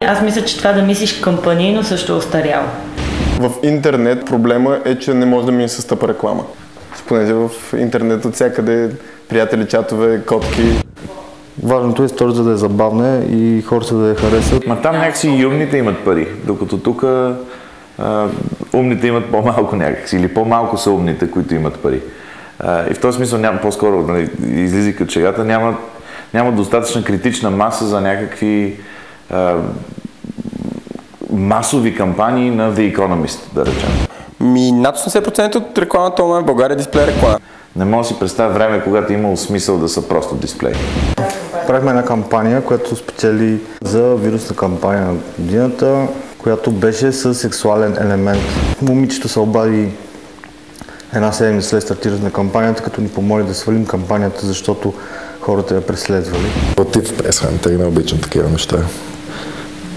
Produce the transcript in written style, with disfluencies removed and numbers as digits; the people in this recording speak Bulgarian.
Аз мисля, че това да мислиш кампанийно също е остаряло. В интернет проблема е, че не може да мине с тъпа реклама. Понеже в интернет от всякъде приятели, чатове, котки. Важното е историята да е забавна и хората да я харесат. Ма там някакси и умните имат пари, докато тук умните имат по-малко някакси, или по-малко са умните, които имат пари. И в този смисъл по-скоро, нали, излиза като шегата, няма достатъчна критична маса за някакви масови кампании на The Economist, да речем. Над 80% от рекламата в България е дисплей реклама. Не мога да си представя време, когато е имало смисъл да са просто дисплей. Правихме една кампания, която спечели за вирусна кампания на годината, която беше с сексуален елемент. Момичето се обади една седмица след стартиране на кампанията, като ни помоли да свалим кампанията, защото хората я преследвали. Против пресването, не обичам такива неща.